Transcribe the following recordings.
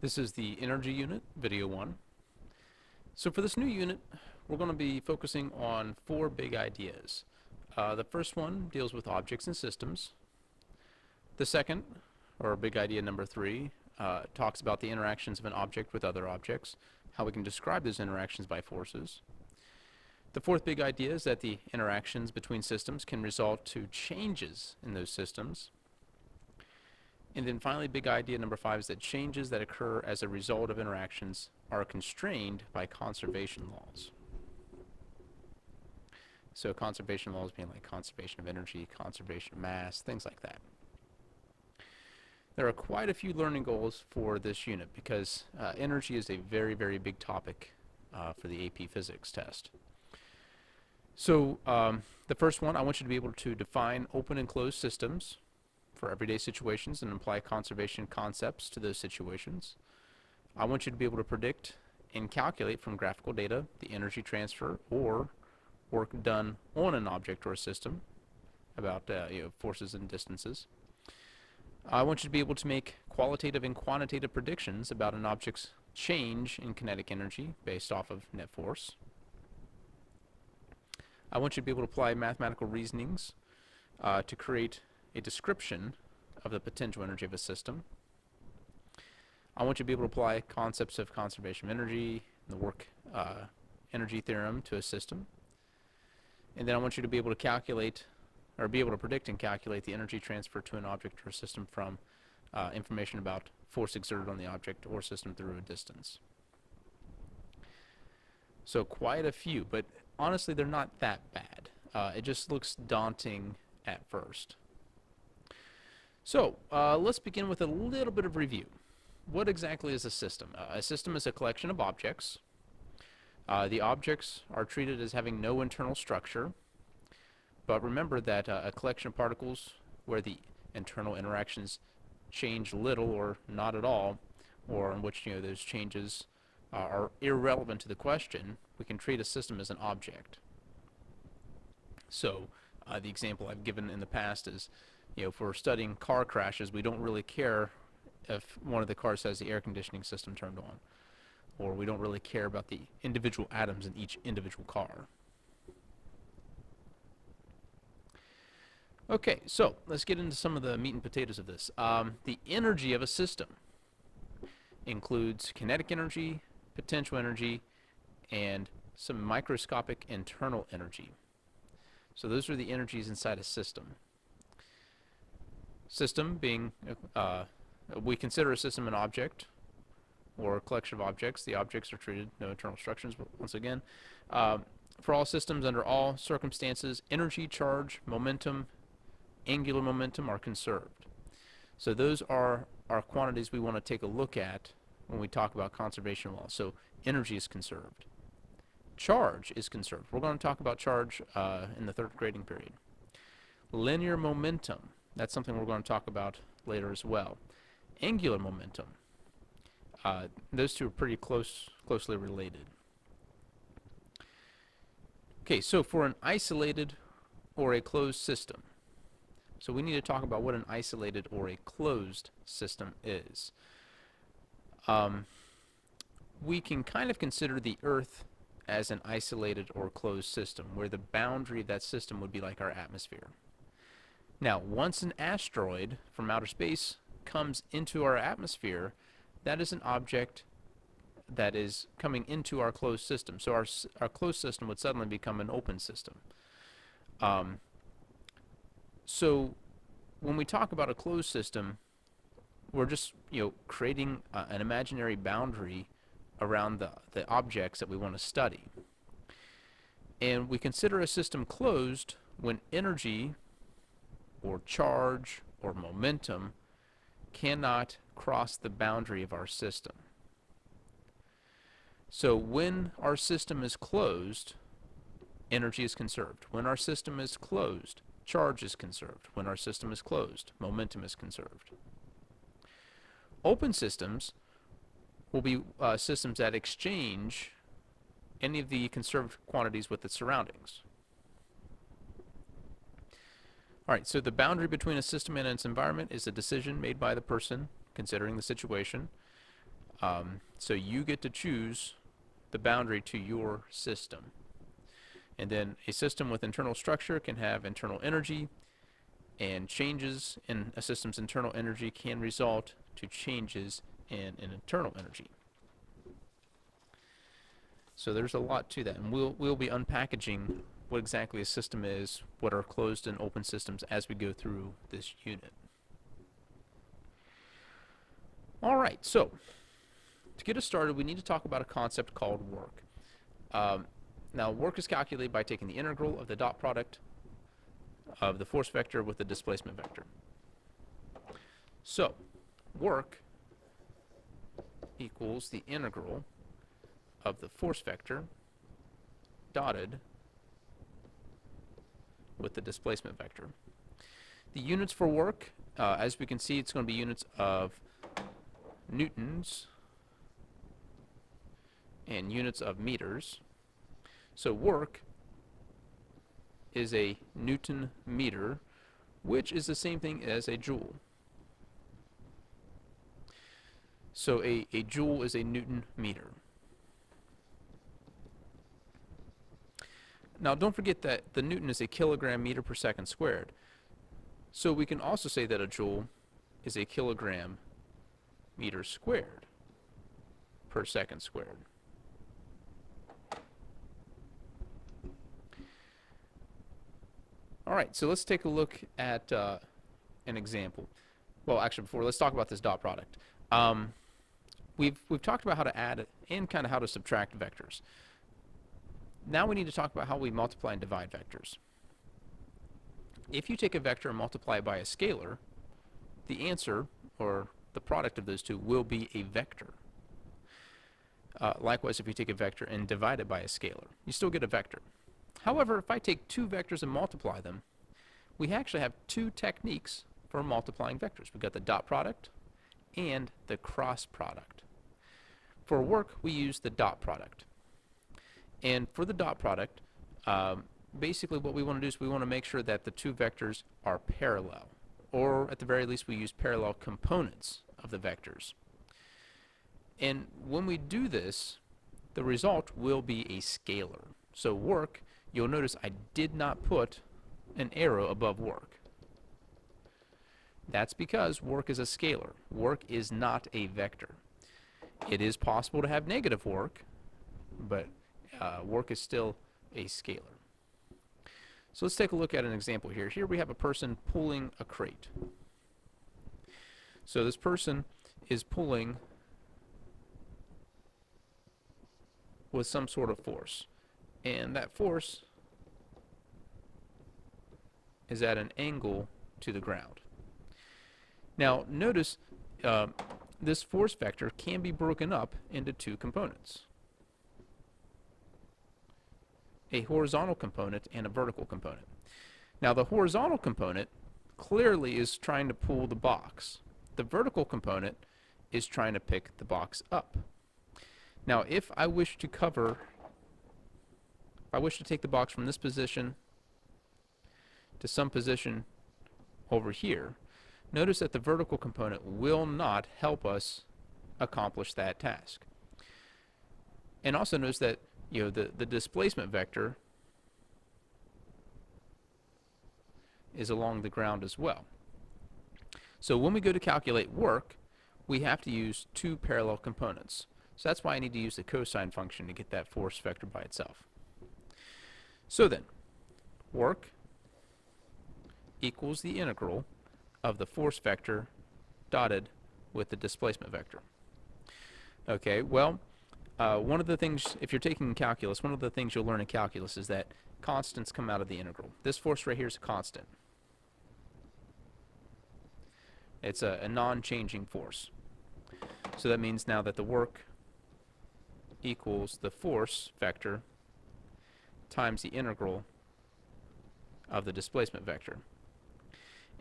This is the energy unit, video 1. So for this new unit, we're going to be focusing on 4 big ideas. The first one deals with objects and systems. The second, or big idea number 3, talks about the interactions of an object with other objects, how we can describe those interactions by forces. The fourth big idea is that the interactions between systems can result to changes in those systems. And then finally, big idea number 5 is that changes that occur as a result of interactions are constrained by conservation laws. So conservation laws being like conservation of energy, conservation of mass, things like that. There are quite a few learning goals for this unit because energy is a very, very big topic for the AP Physics test. So the first one, I want you to be able to define open and closed systems for everyday situations and apply conservation concepts to those situations. I want you to be able to predict and calculate from graphical data the energy transfer or work done on an object or a system about forces and distances. I want you to be able to make qualitative and quantitative predictions about an object's change in kinetic energy based off of net force. I want you to be able to apply mathematical reasonings to create a description of the potential energy of a system. I want you to be able to apply concepts of conservation of energy, the work energy theorem to a system. And then I want you to be able to calculate, or be able to predict and calculate the energy transfer to an object or system from information about force exerted on the object or system through a distance. So quite a few, but honestly they're not that bad. It just looks daunting at first. So let's begin with a little bit of review. What exactly is a system? A system is a collection of objects. The objects are treated as having no internal structure, but remember that a collection of particles where the internal interactions change little or not at all, or in which those changes are irrelevant to the question, we can treat a system as an object. So the example I've given in the past is, if we're studying car crashes, we don't really care if one of the cars has the air conditioning system turned on, or we don't really care about the individual atoms in each individual car. Okay, so let's get into some of the meat and potatoes of this. The energy of a system includes kinetic energy, potential energy, and some microscopic internal energy. So those are the energies inside a system. System being, we consider a system an object or a collection of objects. The objects are treated, no internal structures, once again. For all systems under all circumstances, energy, charge, momentum, angular momentum are conserved. So those are our quantities we want to take a look at when we talk about conservation laws. So energy is conserved. Charge is conserved. We're going to talk about charge in the third grading period. Linear momentum, that's something we're going to talk about later as well. Angular momentum, those two are pretty closely related. Okay, so for an isolated or a closed system, so we need to talk about what an isolated or a closed system is. We can kind of consider the Earth as an isolated or closed system, where the boundary of that system would be like our atmosphere. Now, once an asteroid from outer space comes into our atmosphere, that is an object that is coming into our closed system. So our closed system would suddenly become an open system. So when we talk about a closed system, we're just creating an imaginary boundary around the objects that we want to study. And we consider a system closed when energy or charge or momentum cannot cross the boundary of our system. So when our system is closed, energy is conserved. When our system is closed, charge is conserved. When our system is closed, momentum is conserved. Open systems will be systems that exchange any of the conserved quantities with its surroundings. All right, so the boundary between a system and its environment is a decision made by the person considering the situation. So you get to choose the boundary to your system. And then a system with internal structure can have internal energy, and changes in a system's internal energy can result to changes in an internal energy. So there's a lot to that, and we'll be unpackaging what exactly a system is, what are closed and open systems as we go through this unit. All right, so to get us started, we need to talk about a concept called work. Now, work is calculated by taking the integral of the dot product of the force vector with the displacement vector. So, work equals the integral of the force vector dotted with the displacement vector. The units for work, as we can see, it's going to be units of newtons and units of meters. So work is a Newton meter, which is the same thing as a joule. So a joule is a Newton meter. Now don't forget that the Newton is a kilogram meter per second squared. So we can also say that a joule is a kilogram meter squared per second squared. All right, so let's take a look at an example. Well, actually, let's talk about this dot product. We've talked about how to add and kind of how to subtract vectors. Now we need to talk about how we multiply and divide vectors. If you take a vector and multiply it by a scalar, the answer, or the product of those two, will be a vector. Likewise, if you take a vector and divide it by a scalar, you still get a vector. However, if I take two vectors and multiply them, we actually have two techniques for multiplying vectors. We've got the dot product and the cross product. For work, we use the dot product. And for the dot product, basically what we want to do is we want to make sure that the two vectors are parallel, or at the very least we use parallel components of the vectors. And when we do this, the result will be a scalar. So work, you'll notice I did not put an arrow above work. That's because work is a scalar. Work is not a vector. It is possible to have negative work, but work is still a scalar. So let's take a look at an example here. Here we have a person pulling a crate. So this person is pulling with some sort of force. And that force is at an angle to the ground. Now notice this force vector can be broken up into two components: a horizontal component and a vertical component. Now the horizontal component clearly is trying to pull the box. The vertical component is trying to pick the box up. Now if I wish to take the box from this position to some position over here, notice that the vertical component will not help us accomplish that task. And also notice that the displacement vector is along the ground as well. So when we go to calculate work, we have to use two parallel components. So that's why I need to use the cosine function to get that force vector by itself. So then, work equals the integral of the force vector dotted with the displacement vector. Okay, well, one of the things, if you're taking calculus, one of the things you'll learn in calculus is that constants come out of the integral. This force right here is a constant. It's a non-changing force. So that means now that the work equals the force vector times the integral of the displacement vector.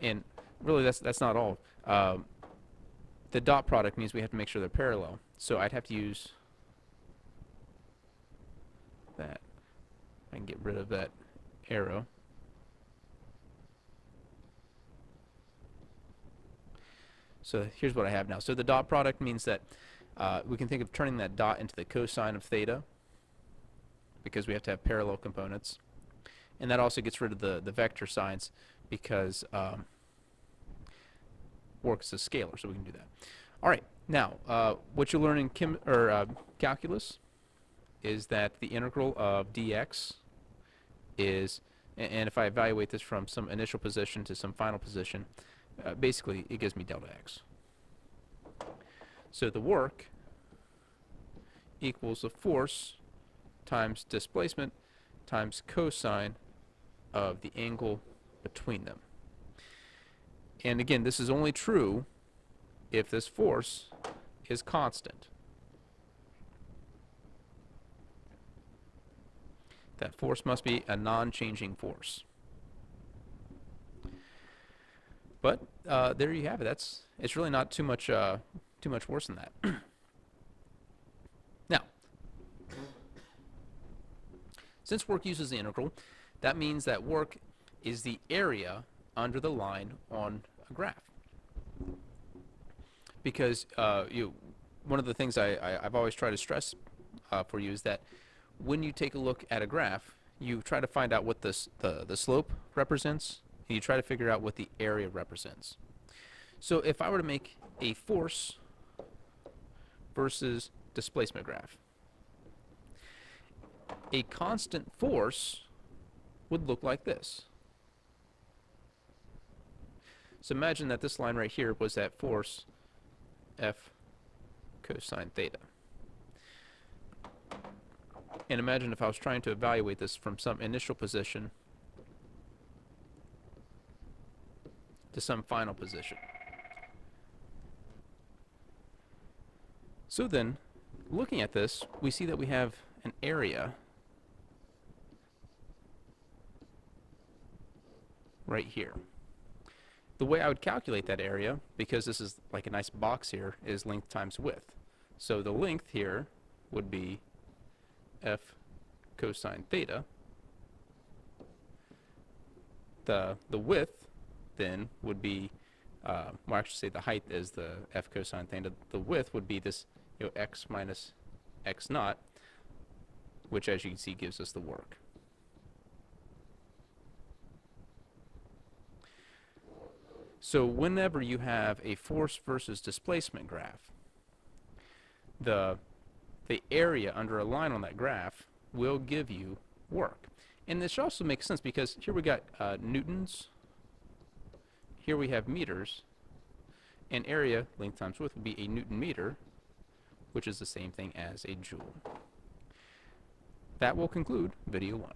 And really that's not all. The dot product means we have to make sure they're parallel. So I'd have to use that. I can get rid of that arrow. So here's what I have now. So the dot product means that We can think of turning that dot into the cosine of theta, because we have to have parallel components. And that also gets rid of the vector signs, because work is a scalar, so we can do that. All right, now what you learn in calculus is that the integral of dx is, and if I evaluate this from some initial position to some final position, basically it gives me delta x. So the work equals the force times displacement times cosine of the angle between them. And again, this is only true if this force is constant. That force must be a non-changing force. But there you have it. It's really not too much worse than that. Now, since work uses the integral, that means that work is the area under the line on a graph. Because one of the things I've always tried to stress for you is that when you take a look at a graph, you try to find out what the slope represents, and you try to figure out what the area represents. So if I were to make a force versus displacement graph, a constant force would look like this. So imagine that this line right here was that force F cosine theta. And imagine if I was trying to evaluate this from some initial position to some final position. So then, looking at this, we see that we have an area right here. The way I would calculate that area, because this is like a nice box here, is length times width. So the length here would be F cosine theta. The width then would be, well, actually say the height is the F cosine theta. The width would be this, x minus x naught, which, as you can see, gives us the work. So whenever you have a force versus displacement graph, the area under a line on that graph will give you work. And this also makes sense because here we got newtons, here we have meters, and area, length times width, would be a newton meter, which is the same thing as a joule. That will conclude video 1.